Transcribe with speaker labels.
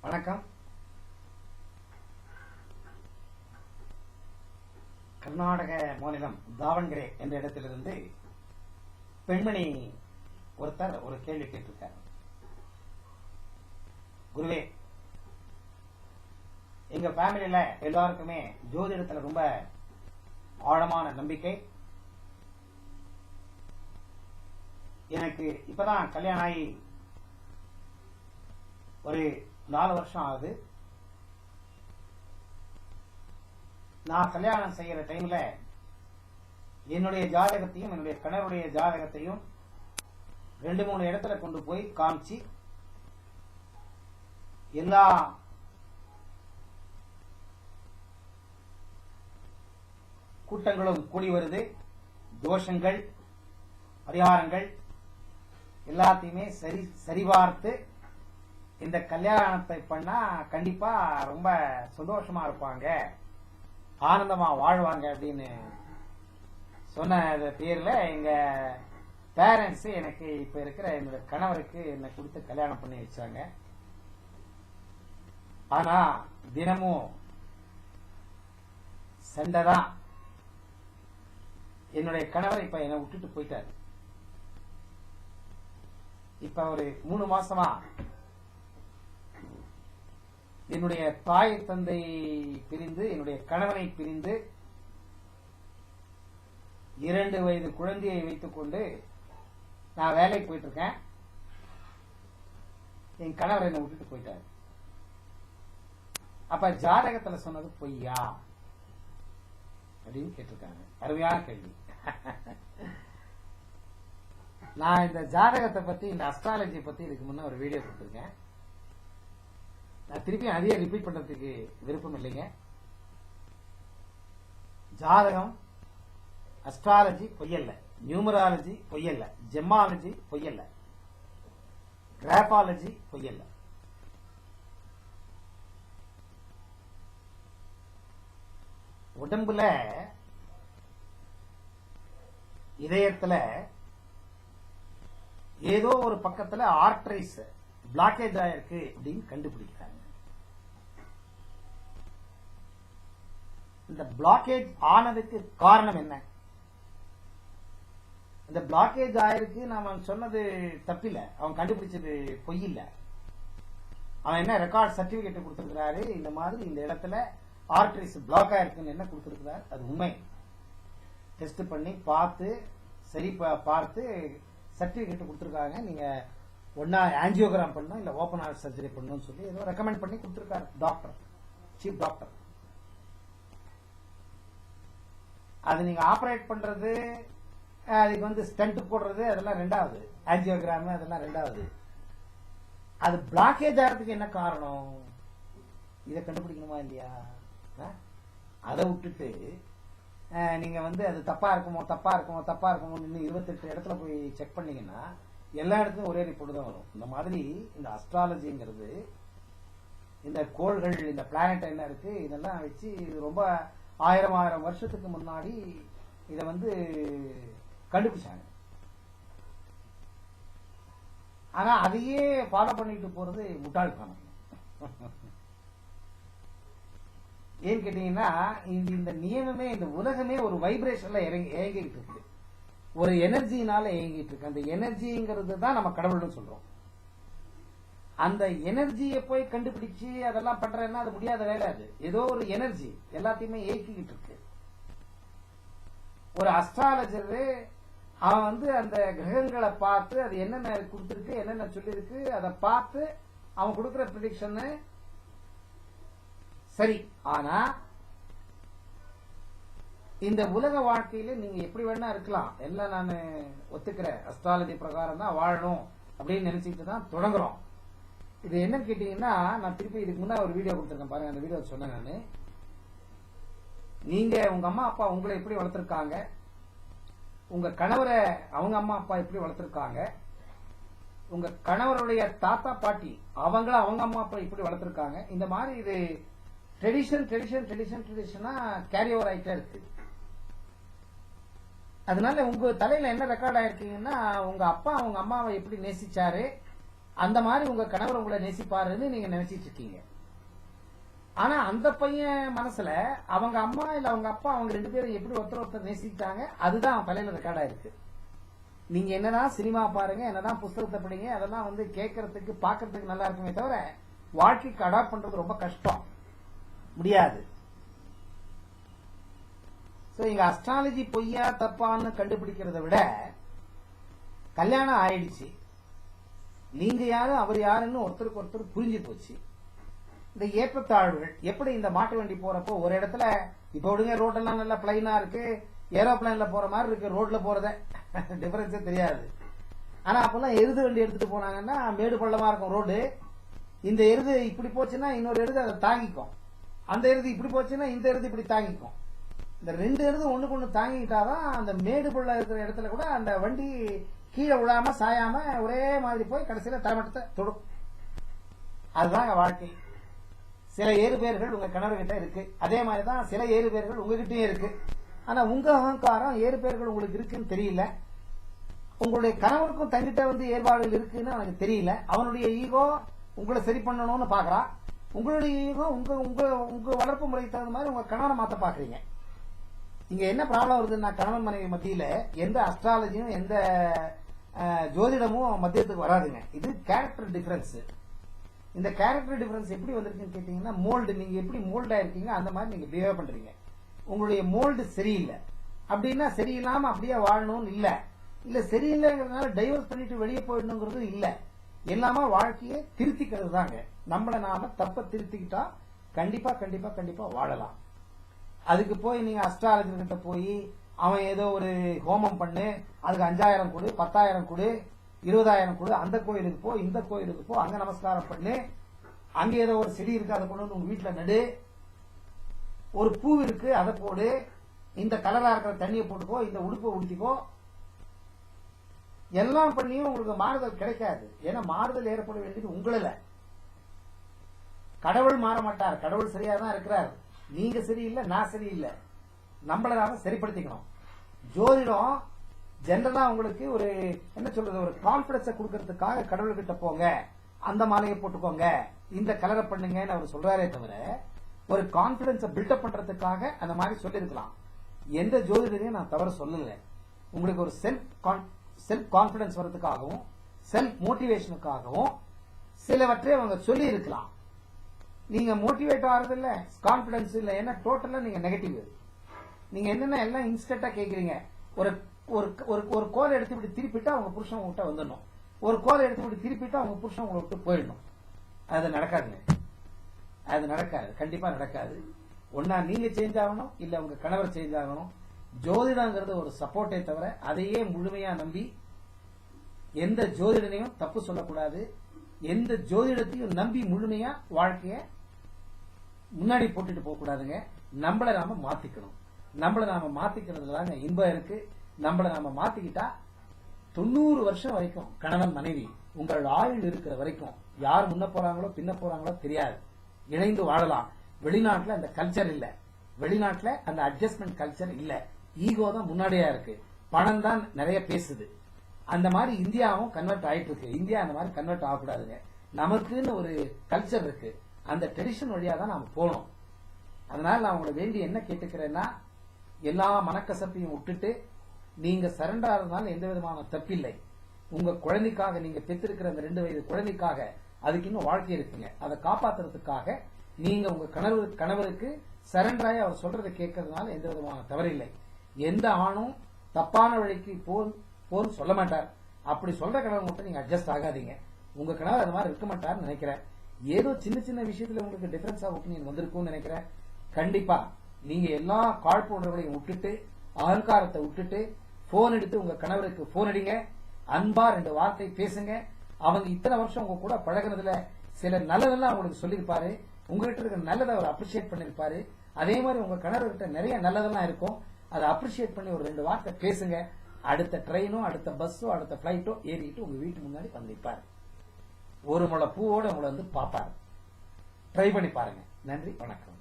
Speaker 1: வணக்கம். கர்நாடக மாநிலம் தாவண்கரே என்ற இடத்திலிருந்து பெண்மணி ஒருத்தர் ஒரு கேள்வி கேட்டிருக்கார். குருவே, எங்க ஃபேமிலியில எல்லாருக்குமே ஜோதிடத்துல ரொம்ப ஆழமான நம்பிக்கை. எனக்கு இப்பதான் கல்யாணம் ஆகி ஒரு 4 வருஷம் ஆகுது. நான் கல்யாணம் செய்யற டைம்ல என்னுடைய ஜாதகத்தையும் என்னுடைய கணவருடைய ஜாதகத்தையும் 2-3 இடத்துல கொண்டு போய் காமிச்சு எல்லா கூட்டங்களும் கூடி வருது. தோஷங்கள், பரிகாரங்கள் எல்லாத்தையுமே சரிபார்த்து இந்த கல்யாணத்தை பண்ணா கண்டிப்பா ரொம்ப சந்தோஷமா இருப்பாங்க, ஆனந்தமா வாழ்வாங்க அப்படின்னு சொன்ன பேர்ல எங்க பேரண்ட்ஸ் எனக்கு இப்ப இருக்கிற என்னோட கணவருக்கு என்னை கொடுத்து கல்யாணம் பண்ணி வச்சாங்க. ஆனா தினமும் சண்டைதான். என்னுடைய கணவர் இப்ப என்னை விட்டுட்டு போயிட்டாரு. இப்ப ஒரு 3 மாசமா என்னுடைய தாய் தந்தை பிரிந்து, என்னுடைய கணவனை பிரிந்து 2 வயது குழந்தையை வைத்துக் கொண்டு நான் வேலைக்கு போயிட்டு இருக்கேன். என் கணவர் என்னை விட்டுட்டு போயிட்டார். அப்ப ஜாதகத்துல சொன்னது பொய்யா அப்படின்னு கேட்டிருக்காங்க. அருமையான கேள்வி. நான் இந்த ஜாதகத்தை பத்தி, இந்த அஸ்ட்ராலஜி பத்தி இதுக்கு முன்ன ஒரு வீடியோ கொடுத்திருக்கேன். நான் திருப்பி அதையே ரிப்பீட் பண்றதுக்கு விருப்பம் இல்லைங்க. ஜாதகம், அஸ்ட்ராலஜி பொய்யல்ல, நியூமராலஜி பொய்யல்ல, ஜெம்மாலஜி பொய்யல்ல, கிராபாலஜி பொய்யல்ல. உடம்புல, இதயத்துல ஏதோ ஒரு பக்கத்துல ஆர்டரிஸ் பிளாக்கேஜ் ஆயிருக்கு அப்படின்னு கண்டுபிடிக்கிறாங்க. இந்த பிளாக்கேஜ் ஆனதுக்கு காரணம் என்ன? இந்த பிளாக்கேஜ் ஆயிருக்கு நாம சொன்னது தப்பில்ல, அவன் கண்டுபிடிச்சது பொய் இல்ல. அவன் என்ன ரெக்கார்ட் சர்டிபிகேட் கொடுத்திருக்கிறாரு, இந்த மாதிரி இந்த இடத்துல ஆர்டரிஸ் பிளாக் ஆயிருக்குன்னு என்ன கொடுத்திருக்கிறார், அது உண்மை. டெஸ்ட் பண்ணி பார்த்து சரி பார்த்து சர்டிபிகேட் கொடுத்திருக்காங்க. நீங்க ஒன்னா ஆஞ்சியோகிராம் பண்ணணும், இல்ல ஓபன் ஹார்ட் சர்ஜரி பண்ணணும்னு சொல்லி ஏதோ ரெக்கமெண்ட் பண்ணி கொடுத்திருக்காரு டாக்டர், சீஃப் டாக்டர். அது நீங்க ஆபரேட் பண்றது, அதுக்கு ஸ்டென்ட் போடுறது, அதெல்லாம் 2வது. ஆஞ்சியோகிராம் அதெல்லாம் 2வது. அது பிளாக்கேஜ் ஆகிறதுக்கு என்ன காரணம், இதை கண்டுபிடிக்கணுமா இல்லையா? அதை விட்டுட்டு நீங்க அது தப்பா இருக்குமோ தப்பா இருக்குமோ தப்பா இருக்குமோ இன்னும் 28 இடத்துல போய் செக் பண்ணீங்கன்னா எல்லா இடத்துலயும் ஒரே ரிப்போர்ட் தான் வரும். இந்த மாதிரி இந்த அஸ்ட்ராலஜிங்கிறது, இந்த கோள்கள், இந்த பிளானட் என்ன இருக்கு, இதெல்லாம் வச்சு இது ரொம்ப 1000 வருஷத்துக்கு முன்னாடி இத கண்டுபிடிச்சாங்க. ஆனா அதையே ஃபாலோ பண்ணிட்டு போறது முட்டாள்தனம். ஏன்னு கேட்டீங்கன்னா, இந்த நியமமே, இந்த உலகமே ஒரு வைப்ரேஷன்ல இயங்கிட்டு இருக்கு, ஒரு எனர்ஜினால இயங்கிட்டு இருக்கு. அந்த எனர்ஜிங்கிறது தான் நம்ம கடவுள்னு சொல்றோம். அந்த எனர்ஜியை போய் கண்டுபிடிச்சு அதெல்லாம் பண்றேன்னா அது முடியாத வேலை. அது ஏதோ ஒரு எனர்ஜி எல்லாத்தையுமே இயக்கிக்கிட்டு இருக்கு. ஒரு அஸ்ட்ராலஜர் அவன் அந்த கிரகங்களை பார்த்து அது என்னென்ன கொடுத்திருக்கு, என்னென்ன சொல்லிருக்கு, அதை பார்த்து அவன் கொடுக்கிற ப்ரெடிக்ஷன் சரி. ஆனா இந்த உலக வாழ்க்கையில நீங்க எப்படி வேணா இருக்கலாம், எல்லாம் நான் ஒத்துக்கிறேன், அஸ்ட்ராலஜி பிரகாரம் தான் வாழணும் அப்படின்னு நினைச்சிட்டு தான் தொடங்குறோம். இது என்னன்னு கேட்டீங்கன்னா, நான் திருப்பி இதுக்கு முன்னாடி ஒரு வீடியோ கொடுத்திருக்கேன் பாருங்க. அந்த வீடியோ சொன்னேன் நானு. நீங்க உங்க அம்மா அப்பா உங்களை எப்படி வளர்த்திருக்காங்க, உங்க கணவரை அவங்க அம்மா அப்பா எப்படி வளர்த்திருக்காங்க, உங்க கணவருடைய தாத்தா பாட்டி அவங்கள அவங்க அம்மா அப்பா இப்படி வளர்த்திருக்காங்க. இந்த மாதிரி இது ட்ரெடிஷனா கேரி ஓவர் ஆயிட்டே இருக்கு. அதனால உங்க தலையில என்ன ரெக்கார்ட் ஆயிருக்கீங்கன்னா, உங்க அப்பா உங்க அம்மாவை எப்படி நேசிச்சாரு, அந்த மாதிரி உங்க கணவர் உங்களை நேசிப்பாருன்னு நீங்க நினைச்சிட்டு இருக்கீங்க. ஆனா அந்த பையன் மனசுல அவங்க அம்மா இல்ல அவங்க அப்பா அவங்க 2 பேரும் எப்படி ஒருத்தர் நேசிட்டாங்க அதுதான் தலையில ரெக்கார்டா இருக்கு. நீங்க என்னதான் சினிமா பாருங்க, என்னதான் புஸ்தகத்தை படிங்க, அதெல்லாம் கேட்கறதுக்கு பாக்குறதுக்கு நல்லா இருக்குமே தவிர வாழ்க்கைக்கு அடாப்ட் பண்றது ரொம்ப கஷ்டம், முடியாது. இங்க அஸ்ட்ராலஜி பொய்யா தப்பான்னு கண்டுபிடிக்கிறத விட கல்யாணம் ஆயிடுச்சு, நீங்க யாரு அவர் யாருன்னு ஒருத்தருக்கு ஒருத்தர் புரிஞ்சு போச்சு. இந்த ஏற்றத்தாழ்வுகள் எப்படி இந்த மாட்டு வண்டி போறப்போ ஒரு இடத்துல இப்ப விடுங்க ரோடெல்லாம் நல்லா பிளைனா இருக்கு, ஏரோப்ளைன்ல போற மாதிரி இருக்கு, ரோட்ல போறத டிஃபரன்ஸே தெரியாது. ஆனா அப்பெல்லாம் எருது வண்டி எடுத்துட்டு போனாங்கன்னா மேடு பள்ளமா இருக்கும் ரோடு, இந்த எருது இப்படி போச்சுன்னா இன்னொரு எருது அதை தாங்கிக்கும், அந்த எருது இப்படி போச்சுன்னா இந்த எருது இப்படி தாங்கிக்கும். இந்த 2 எருது ஒண்ணுக்கு ஒண்ணு தாங்கிட்டாதான் அந்த மேடு பள்ள இருக்கிற இடத்துல கூட அந்த வண்டி கீழே விழாம சாயாம ஒரே மாதிரி போய் கடைசியில தரமட்டத்தை தொடும். அதுதான் வாழ்க்கை. சில ஏறுபேர்கள் உங்க கணவர்கிட்ட இருக்கு, அதே மாதிரிதான் சில ஏறுபேர்கள் உங்ககிட்டயும் இருக்கு. ஆனா உங்க அகங்காரம் ஏறுபேர்கள் உங்களுக்கு இருக்குன்னு தெரியல, உங்களுடைய கணவருக்கும் தங்கிட்ட ஏற்பாடுகள் இருக்குன்னு எனக்கு தெரியல. அவனுடைய ஈகோ உங்களை சரி பண்ணணும்னு பாக்குறான், உங்களுடைய ஈகோ உங்க வளர்ப்பு முறைக்கு தகுந்த மாதிரி உங்க கணவனை மாத்த பாக்குறீங்க. இங்க என்ன ப்ராப்ளம் வருதுன்னா கணவன் மனைவி மத்தியில எந்த அஸ்ட்ராலஜியும் எந்த ஜோதிடமும் மத்தியத்துக்கு வராதுங்க. இது கேரக்டர் டிஃபரன்ஸ். இந்த கேரக்டர் டிஃபரன்ஸ் எப்படி வந்திருக்குன்னு கேட்டீங்கன்னா மோல்டு, நீங்க எப்படி மோல்டா இருக்கீங்க அந்த மாதிரி நீங்க பிஹேவ் பண்றீங்க. உங்களுடைய மோல்டு சரியில்லை அப்படின்னா சரியில்லாம அப்படியே வாழணும்னு இல்ல, இல்ல சரியில்லைங்கிறதுனால டைவர்ஸ் பண்ணிட்டு வெளியே போயிடணுங்கிறது இல்ல. எல்லாமே வாழ்க்கையை திருத்திக்கிறது தாங்க. நம்மள நாம தப்ப திருத்திக்கிட்டா கண்டிப்பா கண்டிப்பா கண்டிப்பா வாழலாம். அதுக்கு போய் நீங்க அஸ்ட்ராலஜர் கிட்ட போய் அவன் ஏதோ ஒரு ஹோமம் பண்ணு, அதுக்கு 5000 கொடு, 10,000 கொடு, 20,000 கொடு, அந்த கோயிலுக்கு போ, இந்த கோயிலுக்கு போ, அங்க நமஸ்காரம் பண்ணு, அங்க ஏதோ ஒரு செடி இருக்கு அதை கொண்டு வந்து உங்க வீட்டுல நடு, ஒரு பூ இருக்கு அதை போடு, இந்த கலரா இருக்கிற தண்ணியை போட்டுக்கோ, இந்த உடுப்பை உடுத்திக்கோ, எல்லாம் பண்ணியும் உங்களுக்கு மாறுதல் கிடைக்காது. ஏன்னா மாறுதல் ஏற்பட வேண்டியது உங்களில். கடவுள் மாற மாட்டார், கடவுள் சரியா தான் இருக்கிறார். நீங்க சரியில்லை, நான் சரியில்லை, நம்மள நாம சரிப்படுத்திக்கணும். ஜோதிடம் ஜெனரலா உங்களுக்கு ஒரு என்ன சொல்றது, ஒரு கான்பிடன்ஸை கொடுக்கறதுக்காக கடவுள்கிட்ட போங்க, அந்த மாலையை போட்டுக்கோங்க, இந்த கலரை பண்ணுங்கன்னு அவர் சொல்றாரே தவிர ஒரு கான்பிடன்ஸை பில்டப் பண்றதுக்காக அந்த மாதிரி சொல்லிருக்கலாம். எந்த ஜோதிடரையும் நான் தவறு சொல்லல. உங்களுக்கு ஒரு செல்ஃப் கான்பிடன்ஸ் வர்றதுக்காகவும் செல்ஃப் மோட்டிவேஷனுக்காகவும் சிலவற்றை அவங்க சொல்லி இருக்கலாம். நீங்க மோட்டிவேட் ஆகிறது இல்ல, கான்பிடன்ஸ் இல்ல, ஏன்னா டோட்டலா நீங்க நெகட்டிவ். நீங்க என்னென்ன எல்லாம் இன்ஸ்டன்டா கேக்குறீங்க. ஒரு ஒரு கோலை எடுத்து இப்படி திருப்பிட்டா அவங்க புருஷன் உங்ககிட்ட வந்துடணும், ஒரு கோலை எடுத்து இப்படி திருப்பிட்டா அவங்க புருஷன் உங்களை விட்டு போயிடணும். அது நடக்காதுங்க, அது நடக்காது, கண்டிப்பா நடக்காது. ஒன்னா நீங்க சேஞ்ச் ஆகணும், இல்ல உங்க கணவர் சேஞ்ச் ஆகணும். ஜோதிடங்கிறது ஒரு சப்போர்ட்டை தவிர அதையே முழுமையா நம்பி எந்த ஜோதிடனையும் தப்பு சொல்லக்கூடாது, எந்த ஜோதிடத்தையும் நம்பி முழுமையா வாழ்க்கைய முன்னாடி போட்டுட்டு போக கூடாதுங்க. நம்மள நாம மாத்திக்கணும். நம்மள நாம மாத்திக்கிறதுலாங்க இன்பம் இருக்கு. நம்மள நாம மாத்திக்கிட்டா 90 வருஷம் வரைக்கும் கணவன் மனைவி உங்களோட ஆயுள் இருக்கிற வரைக்கும் யார் முன்ன போறாங்களோ பின்ன போறாங்களோ தெரியாது, இணைந்து வாழலாம். வெளிநாட்டுல அந்த கல்ச்சர் இல்ல, வெளிநாட்டுல அந்த அட்ஜஸ்ட்மெண்ட் கல்ச்சர் இல்ல. ஈகோ தான் முன்னாடியா இருக்கு, பணம் தான் நிறைய பேசுது. அந்த மாதிரி இந்தியாவும் கன்வெர்ட் ஆயிட்டு இருக்கு. இந்தியா அந்த மாதிரி கன்வெர்ட் ஆகக்கூடாதுங்க. நமக்குன்னு ஒரு கல்ச்சர் இருக்கு, அந்த ட்ரெடிஷன் வழியா தான் நாம போகணும். அதனால நான் உங்களை வேண்டி என்ன கேட்டுக்கிறேன்னா, எல்லா மனக்கசப்பையும் விட்டுட்டு நீங்க சரண்டர் ஆகிறதுனால எந்த விதமான தப்பில்லை. உங்க குழந்தைக்காக, நீங்க பெற்றிருக்கிற அந்த 2 வயது குழந்தைக்காக, அதுக்கு இன்னும் வாழ்க்கை இருக்குங்க, அதை காப்பாத்துறதுக்காக நீங்க உங்க கணவருக்கு சரண்டராய் அவர் சொல்றதை கேட்கறதுனால எந்த விதமான தவறில்லை. எந்த ஆணும் தப்பான வழிக்கு போன்னு சொல்ல மாட்டார். அப்படி சொல்ற கணவர் மட்டும் நீங்க அட்ஜஸ்ட் ஆகாதீங்க. உங்க கணவர் அது மாதிரி இருக்க மாட்டார்னு நினைக்கிறேன். ஏதோ சின்ன சின்ன விஷயத்துல உங்களுக்கு டிஃபரன்ஸ் ஆஃப் ஒப்பீனியன் வந்திருக்கும்னு நினைக்கிறேன். கண்டிப்பா நீங்க எல்லா காழ்ப்புணர்வுகளையும் விட்டுட்டு, அகங்காரத்தை விட்டுட்டு, போன் எடுத்து உங்க கணவருக்கு போன் அடிங்க, அன்பா 2 வார்த்தை பேசுங்க. அவங்க இத்தனை வருஷம் உங்க கூட பழகினதுல சில நல்லதெல்லாம் அவங்களுக்கு சொல்லியிருப்பாரு, உங்ககிட்ட இருக்கிற நல்லதை அவர் அப்ரிஷியேட் பண்ணிருப்பாரு. அதே மாதிரி உங்க கணவர்கிட்ட நிறைய நல்லதெல்லாம் இருக்கும், அதை அப்ரிஷியேட் பண்ணி ஒரு 2 வார்த்தை பேசுங்க. அடுத்த ட்ரெயினோ, அடுத்த பஸ்ஸோ, அடுத்த பிளைட்டோ ஏறிட்டு உங்க வீட்டு முன்னாடி வந்து நிற்பாரு. ஒரு முளை பூவோட உங்களை பாப்பாரு. ட்ரை பண்ணி பாருங்க. நன்றி, வணக்கம்.